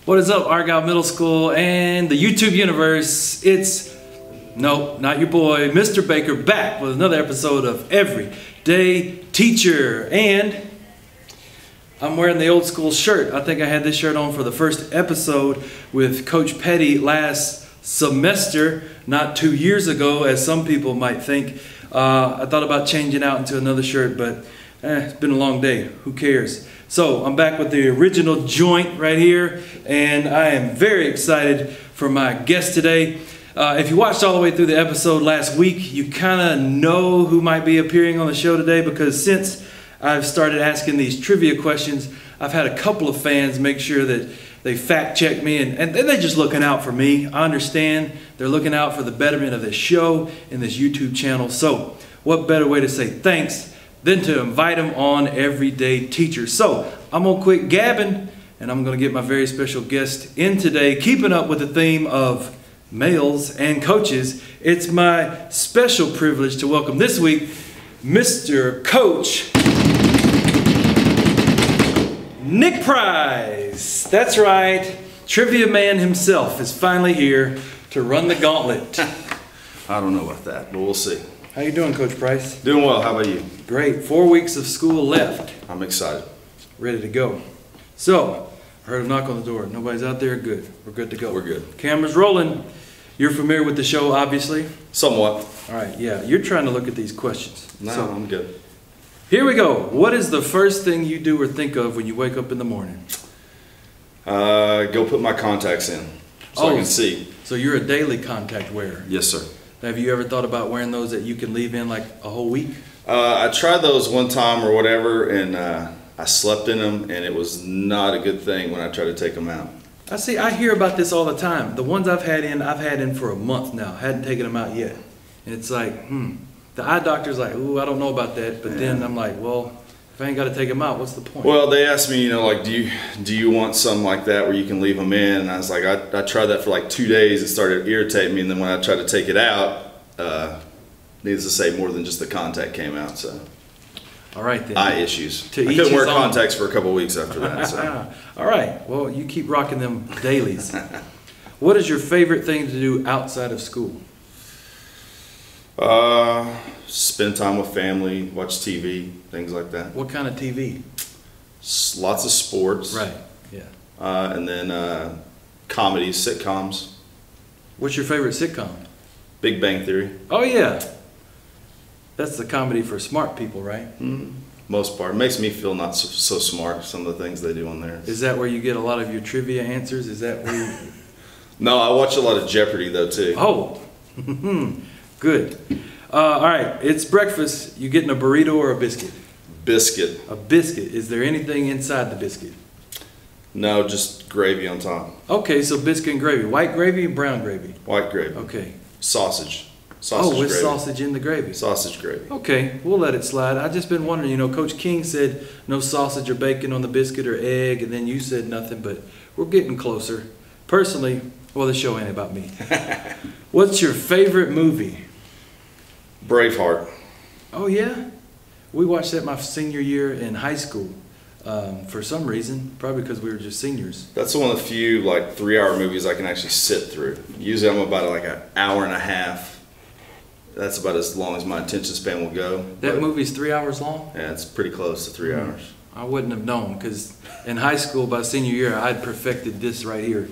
What is up, Argyle Middle School and the YouTube universe? It's, nope, not your boy, Mr. Baker, back with another episode of Everyday Teacher. And I'm wearing the old school shirt. I think I had this shirt on for the first episode with Coach Petty last semester, not 2 years ago, as some people might think. I thought about changing out into another shirt, but it's been a long day. Who cares? So I'm back with the original joint right here, and I am very excited for my guest today. If you watched all the way through the episode last week, you kind of know who might be appearing on the show today, because since I've started asking these trivia questions, I've had a couple of fans make sure that they fact check me, and they're just looking out for me. I understand they're looking out for the betterment of this show and this YouTube channel. So what better way to say thanks than to invite them on Everyday Teacher. So I'm gonna quit gabbing, and I'm gonna get my very special guest in today, keeping up with the theme of males and coaches. It's my special privilege to welcome this week Mr. Coach Nick Price. That's right, Trivia Man himself is finally here to run the gauntlet. I don't know about that, but we'll see. How you doing, Coach Price? Doing well, how about you? Great, 4 weeks of school left. I'm excited. Ready to go. So, I heard a knock on the door. Nobody's out there? Good. We're good to go. We're good. Camera's rolling. You're familiar with the show, obviously? Somewhat. All right, yeah. You're trying to look at these questions. No, so, I'm good. Here we go. What is the first thing you do or think of when you wake up in the morning? Go put my contacts in so I can see. So you're a daily contact wearer? Yes, sir. Have you ever thought about wearing those that you can leave in like a whole week? I tried those one time or whatever, and I slept in them, and it was not a good thing when I tried to take them out. I hear about this all the time. The ones I've had in for a month now. Hadn't taken them out yet. And it's like, The eye doctor's like, ooh, I don't know about that. But then I'm like, well, if I ain't got to take them out, what's the point? Well, they asked me, like, do you want something like that where you can leave them in? And I was like, I tried that for like 2 days. It started irritating me. And then when I tried to take it out, needless to say, more than just the contact came out. So, all right then. Eye issues. I couldn't wear contacts for a couple of weeks after that. So. All right. Well, you keep rocking them dailies. What is your favorite thing to do outside of school? Spend time with family, watch TV, things like that. What kind of TV? Lots of sports. Right, yeah. And then comedies, sitcoms. What's your favorite sitcom? Big Bang Theory. Oh yeah. That's the comedy for smart people, right? Most part. It makes me feel not so smart, some of the things they do on there. Is that where you get a lot of your trivia answers? Is that where you... No, I watch a lot of Jeopardy though too. Oh, good. All right, it's breakfast. You getting a burrito or a biscuit? Biscuit. A biscuit. Is there anything inside the biscuit? No, just gravy on top. Okay, so biscuit and gravy. White gravy or brown gravy? White gravy. Okay. Sausage with gravy. sausage in the gravy. Sausage gravy. Okay, we'll let it slide. I've just been wondering, Coach King said no sausage or bacon on the biscuit or egg, and then you said nothing, but we're getting closer. Personally, well, the show ain't about me. What's your favorite movie? Braveheart. Oh yeah? We watched that my senior year in high school. For some reason, probably because we were just seniors. That's one of the few like 3-hour movies I can actually sit through. Usually I'm about like an hour and a half. That's about as long as my attention span will go. That movie's 3 hours long? Yeah, it's pretty close to 3 hours. I wouldn't have known, because in high school by senior year I'd perfected this right here.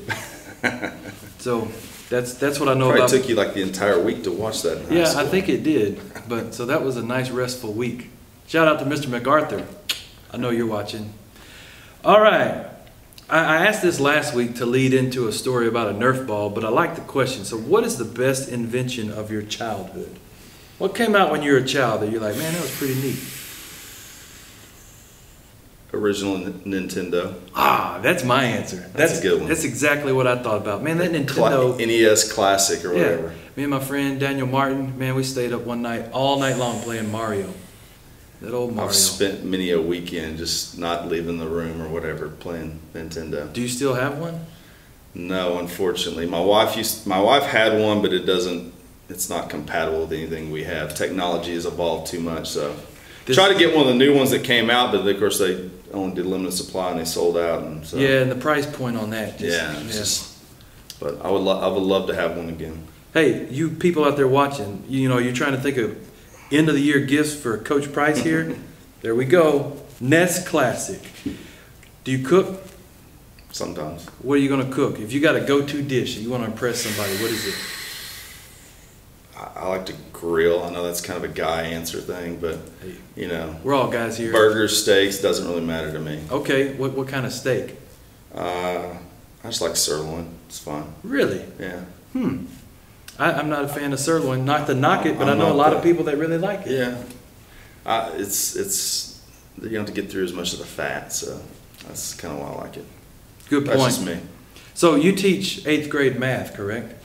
So that's what I know about. Probably took you like the entire week to watch that in high school. I think it did. But so that was a nice restful week. Shout out to Mr. MacArthur. I know you're watching. All right. I asked this last week to lead into a story about a Nerf ball, but I like the question. So what is the best invention of your childhood? What came out when you were a child that you're like, man, that was pretty neat? Original Nintendo. Ah, that's my answer. That's a good one. That's exactly what I thought about. Man, that Nintendo. NES Classic or whatever. Me and my friend Daniel Martin, man, we stayed up one night, all night long playing Mario. That old Mario. I've spent many a weekend just not leaving the room or whatever playing Nintendo. Do you still have one? No, unfortunately. My wife had one, but it's not compatible with anything we have. Technology has evolved too much, so try to get one of the new ones that came out, but of course they only did limited supply and they sold out. And so, Yeah, and the price point on that. But I would love to have one again. Hey, you people out there watching, you're trying to think of end of the year gifts for Coach Price here. There we go. Nest Classic. Do you cook? Sometimes. What are you going to cook? If you got a go-to dish and you want to impress somebody, what is it? I like to grill. I know that's kind of a guy answer thing, but we're all guys here. Burgers, steaks, doesn't really matter to me. Okay, what kind of steak? I just like sirloin. It's fine. Really? Yeah. I'm not a fan of sirloin. Not to knock it, but I know a lot of people that really like it. Yeah. It's you don't have to get through as much of the fat, so that's kind of why I like it. Good point. That's just me. So you teach 8th grade math, correct?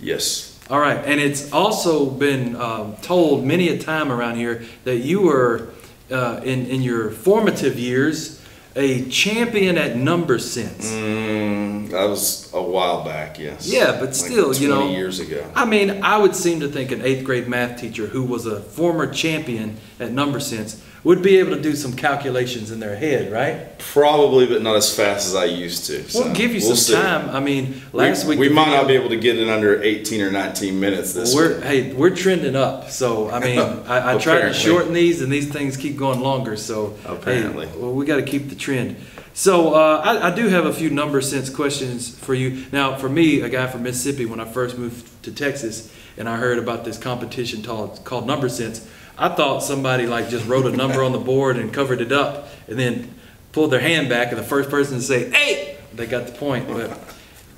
Yes. All right, and it's also been told many a time around here that you were, in your formative years, a champion at number sense. That was a while back, yes. Yeah, but still, 20 years ago. I mean, I would seem to think an 8th grade math teacher who was a former champion at number sense would be able to do some calculations in their head, right? Probably, but not as fast as I used to. We'll give you some time. I mean, last week we might not be able to get in under 18 or 19 minutes this week. Hey, we're trending up. So, I mean, I tried to shorten these, and these things keep going longer. So, apparently. Hey, well, we got to keep the trend. So, I do have a few number sense questions for you. Now, for me, a guy from Mississippi, when I first moved to Texas, and I heard about this competition called Number Sense, I thought somebody like just wrote a number on the board and covered it up and then pulled their hand back and the first person to say, "Hey!" They got the point, but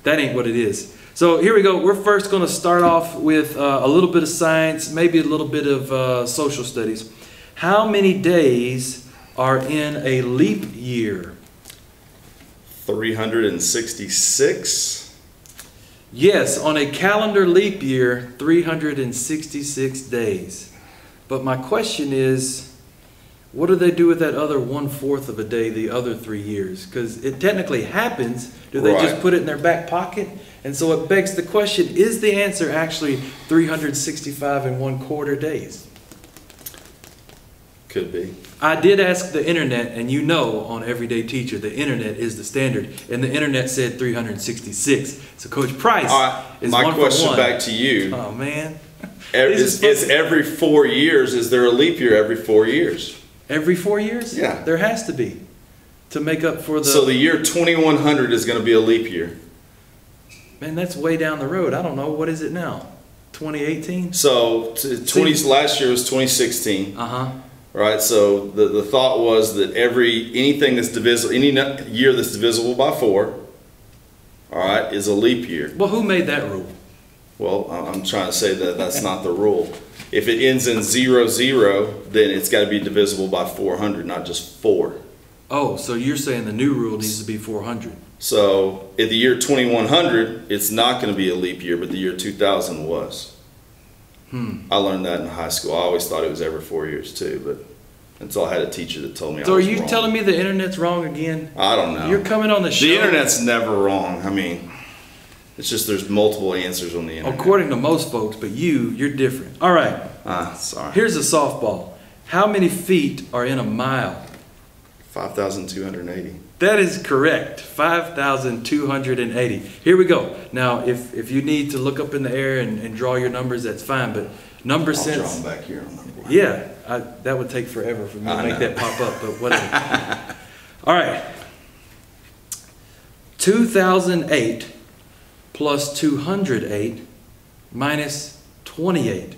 that ain't what it is. So here we go. We're first going to start off with a little bit of science, maybe a little bit of social studies. How many days are in a leap year? 366. Yes, on a calendar leap year, 366 days. But my question is, what do they do with that other 1/4 of a day the other 3 years? Because it technically happens. Do they just put it in their back pocket? And so it begs the question, is the answer actually 365 1/4 days? Could be. I did ask the internet, and on Everyday Teacher, the internet is the standard. And the internet said 366. So Coach Price is my 1 for 1. question back to you. Oh, man. Is every 4 years, is there a leap year every 4 years? Every 4 years? Yeah. There has to be, to make up for the... So the year 2100 is going to be a leap year. Man, that's way down the road. I don't know. What is it now? 2018? So last year was 2016. Right, so the thought was that anything that's divisible, any year that's divisible by 4, all right, is a leap year. Well, who made that rule? Well, I'm trying to say that that's not the rule. If it ends in 00, then it's got to be divisible by 400, not just 4. Oh, so you're saying the new rule needs to be 400. So at the year 2100, it's not going to be a leap year, but the year 2000 was. I learned that in high school. I always thought it was every 4 years too, but until I had a teacher that told me I was wrong. So are you telling me the internet's wrong again? I don't know. You're coming on the show. The internet's never wrong. I mean, it's just there's multiple answers on the internet. According to most folks, but you're different. All right. Sorry. Here's a softball. How many feet are in a mile? 5,280. That is correct. 5,280. Here we go. Now, if you need to look up in the air and draw your numbers, that's fine. But number sense. I'll draw them back here on the board. Yeah, that would take forever for me to make that pop up. But whatever. All right. 2008 plus 208 minus 28.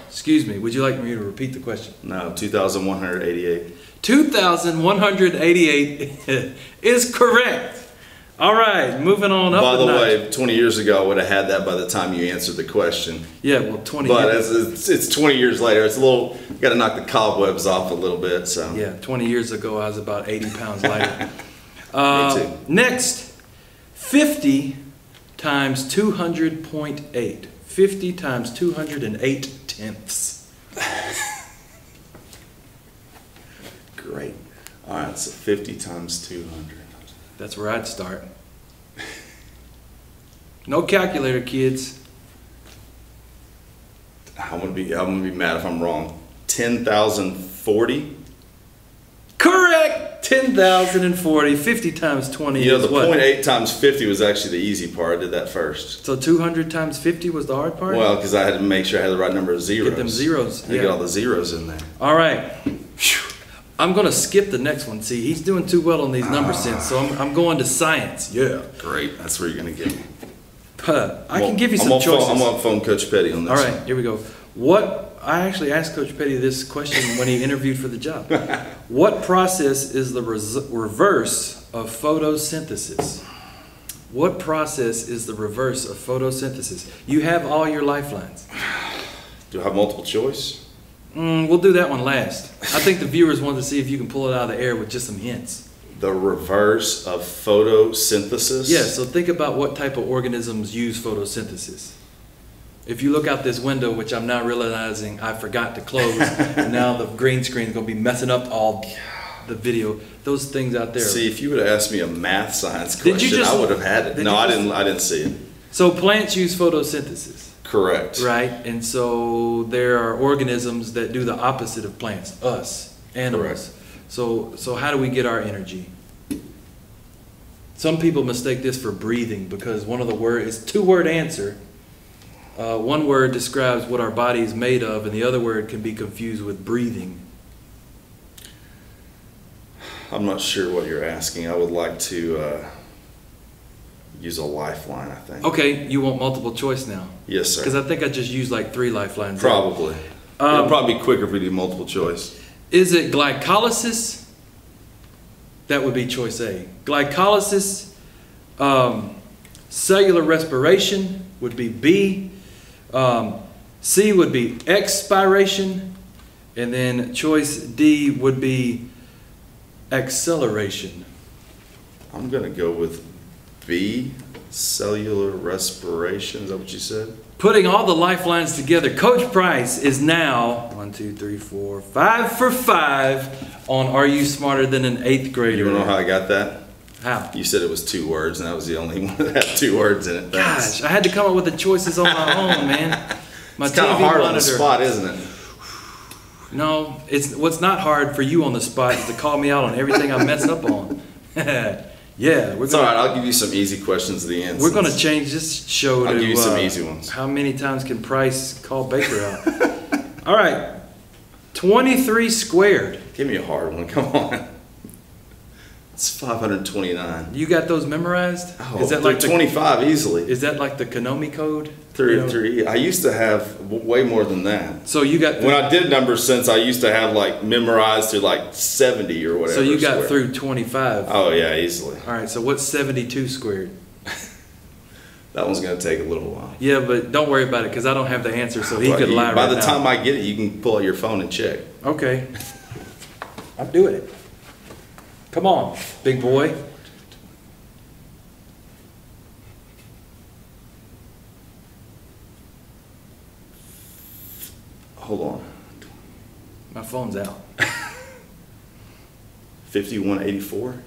Excuse me. Would you like me to repeat the question? No, 2,188. 2,188 is correct. All right, moving on up. By the way, 20 years ago, I would have had that by the time you answered the question. Yeah, well, 20 but years. it's 20 years later. It's a little, got to knock the cobwebs off a little bit. So yeah, 20 years ago, I was about 80 pounds lighter. Me too. Next, 50 times 200.8. 50 times 208 tenths. Great. All right, so 50 times 200. That's where I'd start. No calculator, kids. I'm gonna be mad if I'm wrong. 10,040. 10,040, 50 times 20 You know, is the what? 0.8 times 50 was actually the easy part. I did that first. So 200 times 50 was the hard part? Well, because I had to make sure I had the right number of zeros. Get them zeros. I get all the zeros in there. All right. Phew. I'm going to skip the next one. See, he's doing too well on these number sense, so I'm going to science. Yeah. Great. That's where you're going to get me. I can give you some choices. I'm going to phone Coach Petty on this. All right, here we go. I actually asked Coach Petty this question when he interviewed for the job. What process is the reverse of photosynthesis? What process is the reverse of photosynthesis? You have all your lifelines. Do I have multiple choice? We'll do that one last. I think the viewers want to see if you can pull it out of the air with just some hints. The reverse of photosynthesis? Yeah, so think about what type of organisms use photosynthesis. If you look out this window, which I'm now realizing I forgot to close, and now the green screen is going to be messing up all the video. Those things out there. See, if you would have asked me a math science question, I would have had it. No, I didn't see it. So plants use photosynthesis. Correct. Right? And so there are organisms that do the opposite of plants, us, animals. Correct. So how do we get our energy? Some people mistake this for breathing because one of the words is two-word answer. One word describes what our body is made of, and the other word can be confused with breathing. I'm not sure what you're asking. I would like to use a lifeline, I think. Okay, you want multiple choice now? Yes, sir. Because I think I just used like 3 lifelines. Probably. It'll probably be quicker if we do multiple choice. Is it glycolysis? That would be choice A. Glycolysis, cellular respiration would be B. C would be expiration. And then choice D would be acceleration. I'm going to go with B, cellular respiration. Is that what you said? Putting all the lifelines together, Coach Price is now 1, 2, 3, 4, 5 for 5 on Are You Smarter Than an 8th Grader? You want to know how I got that? How? You said it was 2 words, and that was the only one that had 2 words in it. Thanks. Gosh, I had to come up with the choices on my own, man. My it's kind of hard on the spot, isn't it? No, what's not hard for you on the spot is to call me out on everything I mess up on. Yeah, it's all right. I'll give you some easy questions at the end. We're going to change this show to I'll give you some easy ones. How many times can Price call Baker out? All right, 23 squared. Give me a hard one. Come on. It's 529. You got those memorized? Oh, is that like 25 easily? Is that like the Konami code? 3. I used to have way more than that. So you got when I did number sense, I used to have like memorized to like 70 or whatever. So you got through 25. Oh yeah, easily. All right. So what's 72 squared? That one's gonna take a little while. Yeah, but don't worry about it because I don't have the answer, so he could lie right now. By the time I get it, you can pull out your phone and check. Okay. I'm doing it. Come on, big boy. Hold on. My phone's out. 5184?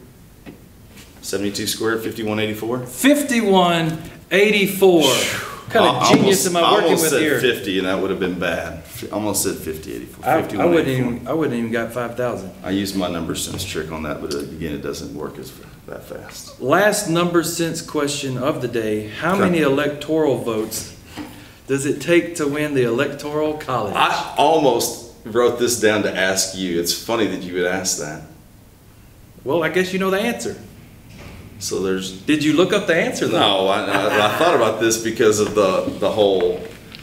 72 squared, 5184? 5184. What kind of genius am I working with here? I almost said 50 and that would have been bad. I almost said 5084. I wouldn't even got 5,000. I used my number sense trick on that, but again, it doesn't work as that fast. Last number sense question of the day. How many electoral votes does it take to win the Electoral College? I almost wrote this down to ask you. It's funny that you would ask that. Well, I guess you know the answer. So there's... Did you look up the answer though? No, I thought about this because of the whole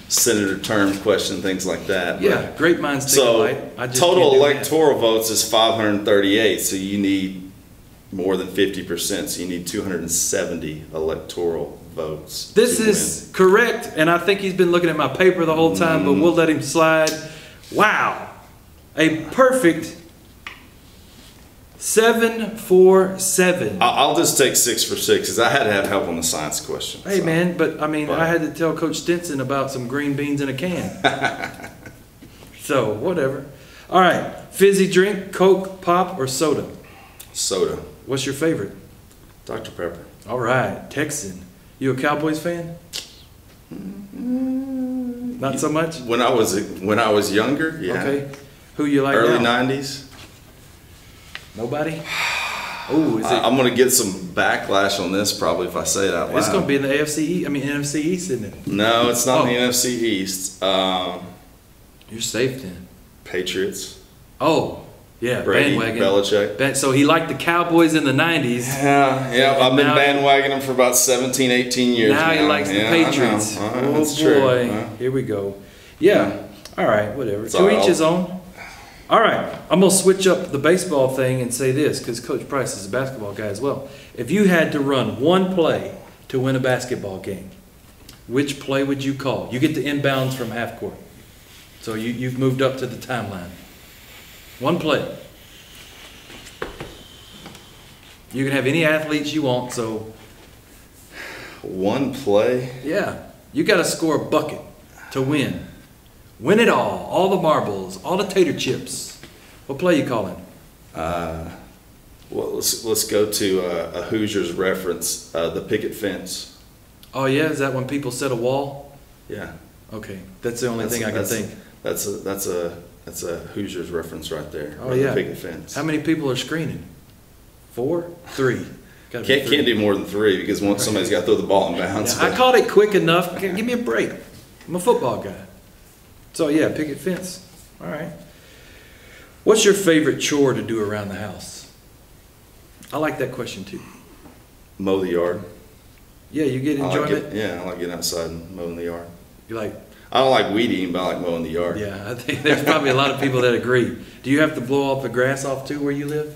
senator term question, things like that. Yeah, great minds think alike. Total electoral votes is 538, so you need more than 50%, so you need 270 electoral votes. This is correct, and I think he's been looking at my paper the whole time, but we'll let him slide. Wow, a perfect 7 for 7. I'll just take 6 for 6 because I had to have help on the science question. Hey man, but I mean, I had to tell Coach Stinson about some green beans in a can. So whatever. All right, fizzy drink, Coke, pop, or soda? Soda. What's your favorite? Dr. Pepper. All right, Texan. You a Cowboys fan? Not so much. When I was younger, yeah. Okay. Who you like Early now? 90s. Nobody? Oh, is it? I'm going to get some backlash on this probably if I say it out loud. It's going to be in the NFC East, isn't it? No, it's not in the NFC East. You're safe then. Patriots. Oh, yeah, Brady, bandwagon. Belichick. So he liked the Cowboys in the 90s. Yeah, I've been bandwagoning them for about 17, 18 years now. Now he likes the Patriots. Oh, boy. Here we go. Yeah. All right, whatever. To each his own. All right, I'm going to switch up the baseball thing and say this, because Coach Price is a basketball guy as well. If you had to run one play to win a basketball game, which play would you call? You get the inbounds from half court. So you've moved up to the timeline. One play. You can have any athletes you want, so. One play? Yeah. You got to score a bucket to win. Win it all the marbles, all the tater chips. What play you calling? Well, let's go to a Hoosiers reference, the picket fence. Oh yeah, is that when people set a wall? Yeah. Okay, that's the only thing I can think. That's a Hoosiers reference right there. Oh yeah. The picket fence. How many people are screening? 4? 3. Can't do more than 3 because once somebody's got to throw the ball in bounds. Yeah, I caught it quick enough. Give me a break. I'm a football guy. So yeah, picket fence. All right. What's your favorite chore to do around the house? I like that question too. Mow the yard. Yeah, you get enjoyment? I like getting outside and mowing the yard. You like? I don't like weed eating, but I like mowing the yard. Yeah, I think there's probably a lot of people that agree. Do you have to blow off the grass off too where you live?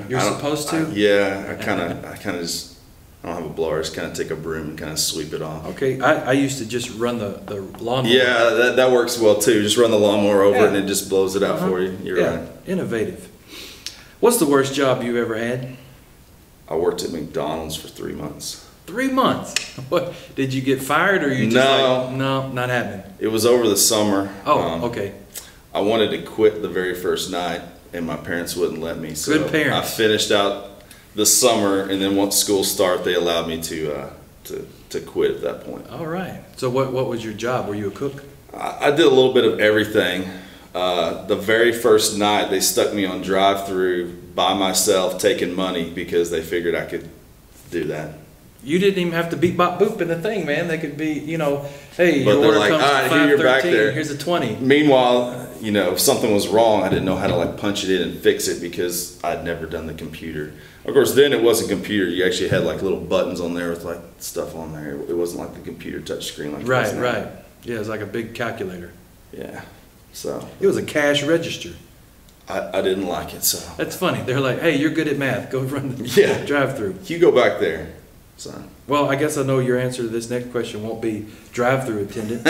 You're supposed to? I kind of just. I don't have a blower. I just kind of take a broom and kind of sweep it off. Okay, I used to just run the lawnmower. Yeah, that works well too. Just run the lawnmower over it and it just blows it out for you. You're right. Innovative. What's the worst job you ever had? I worked at McDonald's for 3 months. 3 months? What? Did you get fired or you just no, not happening? It was over the summer. Oh, okay. I wanted to quit the very first night and my parents wouldn't let me. So Good parents. I finished out the summer, and then once school started, they allowed me to quit at that point. All right. So what was your job? Were you a cook? I did a little bit of everything. The very first night, they stuck me on drive-through by myself, taking money because they figured I could do that. You didn't even have to beep bop boop in the thing, man. They could be, hey, but your order like, comes to here you're back 513. there. Here's a 20. Meanwhile, if something was wrong, I didn't know how to like punch it in and fix it because I'd never done the computer. Of course, then it wasn't computer. You actually had like little buttons on there with like stuff on there. It wasn't like the computer touch screen like right. Yeah, it was like a big calculator. Yeah, so it was a cash register. I didn't like it, so that's funny. They're like, hey, you're good at math. Go run the drive-through. You go back there. So. Well, I guess I know your answer to this next question won't be drive-through attendant.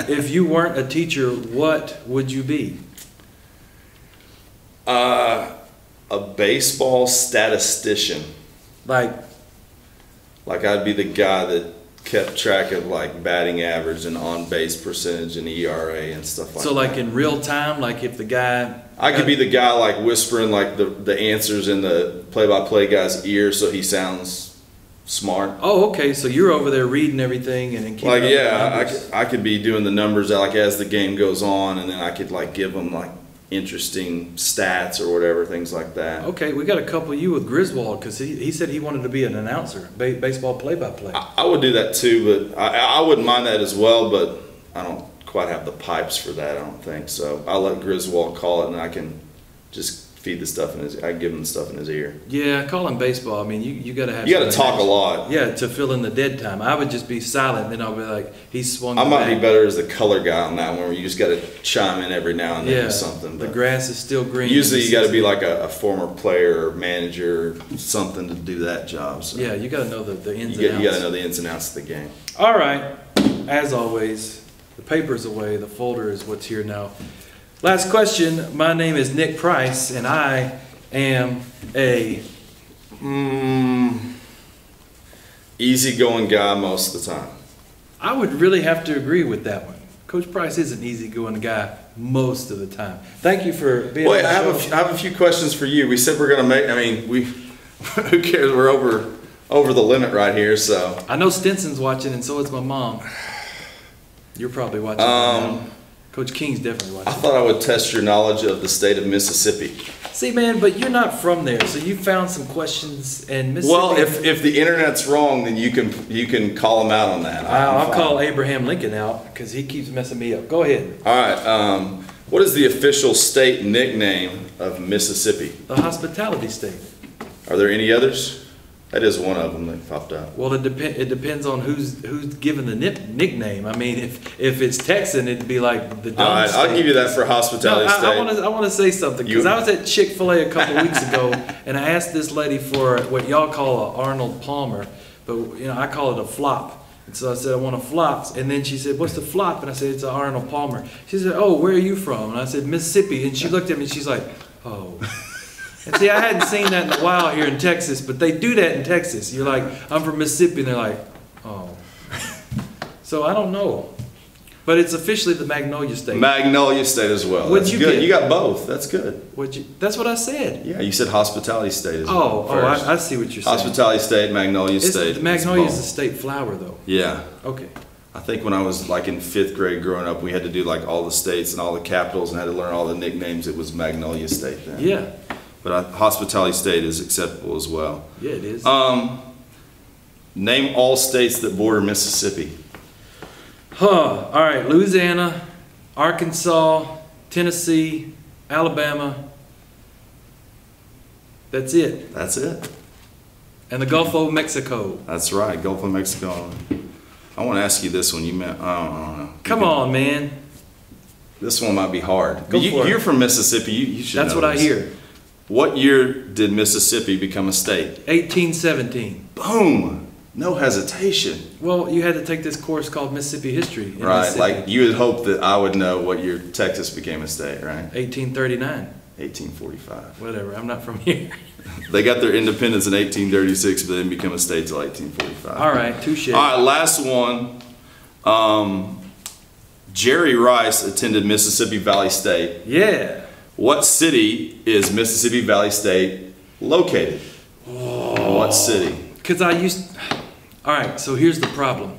If you weren't a teacher, what would you be? A baseball statistician. Like I'd be the guy that kept track of like batting average and on base percentage and ERA and stuff like that. So like in real time, like if the guy... I could be the guy like whispering like the answers in the play-by-play guy's ear so he sounds smart. Oh, okay. So you're over there reading everything and then keeping like, up yeah, with the numbers. I could be doing the numbers like as the game goes on, and then I could like give them like interesting stats or whatever, things like that. Okay, we got to couple you with Griswold because he said he wanted to be an announcer, baseball play-by-play. I would do that too, but I wouldn't mind that as well, but I don't quite have the pipes for that, I don't think. So I'll let Griswold call it, and I can just feed the stuff in his. I give him the stuff in his ear. Yeah, calling baseball. I mean, you got to have. You got to talk a lot. Yeah, to fill in the dead time. I would just be silent, then I'll be like, he swung. I might be better as the color guy on that one, where you just got to chime in every now and then with something. The grass is still green. Usually, you got to be like a former player or manager, or something to do that job. So. Yeah, you got to know the ins and outs. You got to know the ins and outs of the game. All right, as always, the paper's away. The folder is what's here now. Last question. My name is Nick Price, and I am a easygoing guy most of the time. I would really have to agree with that one. Coach Price is an easygoing guy most of the time. Thank you for being on the show. I have a few questions for you. We said we're going to make, who cares? We're over the limit right here, so. I know Stinson's watching, and so is my mom. You're probably watching right now. Coach King's definitely I watching. thought I would test your knowledge of the state of Mississippi. See, man, but you're not from there, so you found some questions and Mississippi. Well, if the internet's wrong, then you can call them out on that. I'll call Abraham Lincoln out because he keeps messing me up. Go ahead. All right. What is the official state nickname of Mississippi? The hospitality state. Are there any others? That is one of them that popped out. Well, it depends on who's given the nickname. I mean, if it's Texan, it'd be like the dumb All right, state. I'll give you that for hospitality state. I want to say something because I was at Chick-fil-A a couple weeks ago, and I asked this lady for what y'all call a Arnold Palmer, but I call it a flop. And so I said, I want a flop. And then she said, what's the flop? And I said, it's an Arnold Palmer. She said, oh, where are you from? And I said, Mississippi. And she looked at me and she's like, oh. And see, I hadn't seen that in a while here in Texas, but they do that in Texas. You're like, I'm from Mississippi. And they're like, oh. So I don't know. But it's officially the Magnolia State. Magnolia State as well. What'd That's you good. get? You got both. That's good. That's what I said. Yeah, you said hospitality state as well. I see what you're saying. Hospitality state, Magnolia State. Magnolia is the state flower, though. Yeah. Okay. I think when I was like in 5th grade growing up, we had to do like all the states and all the capitals and had to learn all the nicknames. It was Magnolia State then. Yeah. But hospitality state is acceptable as well. Yeah, it is. Name all states that border Mississippi. All right. Louisiana, Arkansas, Tennessee, Alabama. That's it. That's it. And the Gulf of Mexico. That's right. Gulf of Mexico. I want to ask you this one. I don't know. Come on, man. This one might be hard. Go for it. You're from Mississippi. You should That's know what this. I hear. What year did Mississippi become a state? 1817. Boom. No hesitation. Well, you had to take this course called Mississippi History. In Right. Mississippi. Like you would hope that I would know what year Texas became a state, right? 1839. 1845. Whatever. I'm not from here. They got their independence in 1836, but they didn't become a state till 1845. All right. Touche. All right. Last one. Jerry Rice attended Mississippi Valley State. Yeah. What city is Mississippi Valley State located? What city? Because all right, so here's the problem.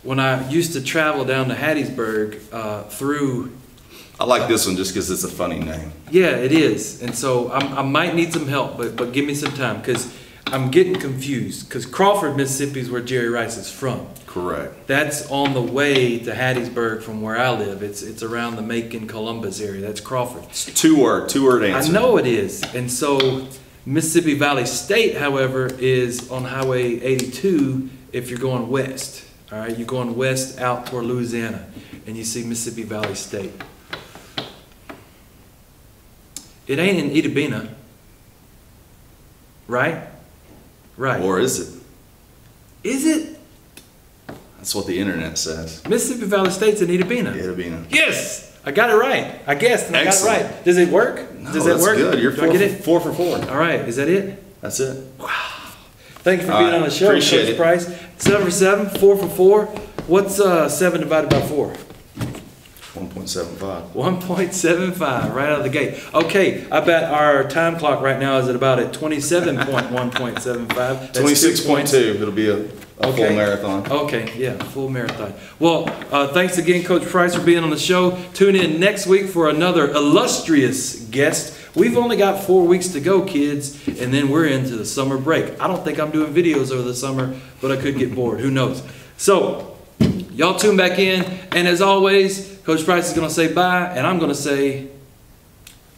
When I used to travel down to Hattiesburg through... I like this one just because it's a funny name. Yeah, it is. And so I might need some help, but give me some time because I'm getting confused. Because Crawford, Mississippi is where Jerry Rice is from. Correct. That's on the way to Hattiesburg from where I live. It's around the Macon, Columbus area. That's Crawford. It's two-word answer. I know it is. And so Mississippi Valley State, however, is on Highway 82 if you're going west. All right, you're going west out toward Louisiana, and you see Mississippi Valley State. It ain't in Itabena, right? Right. Or is it? Is it? That's what the internet says. Mississippi Valley State's in Itabena. Itabena. Yes! I got it right. I guessed and Excellent. I got it right. Does it work? No, Does that that's work? good. You're Do I get it? 4 for 4. All right. Is that it? That's it. Thank you for All being right. on the show, Appreciate Coach it. Price. 7 for 7, 4 for 4. What's 7 divided by 4? 1.75. 1.75 right out of the gate. Okay, I bet our time clock right now is at about at 27.1.75. That's 26.2. It'll be a full marathon. Okay, yeah, full marathon. Well, thanks again, Coach Price, for being on the show. Tune in next week for another illustrious guest. We've only got 4 weeks to go, kids, and then we're into the summer break. I don't think I'm doing videos over the summer, but I could get bored. Who knows? So, y'all tune back in, and as always, Coach Price is going to say bye, and I'm going to say...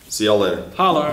See y'all later. Holler.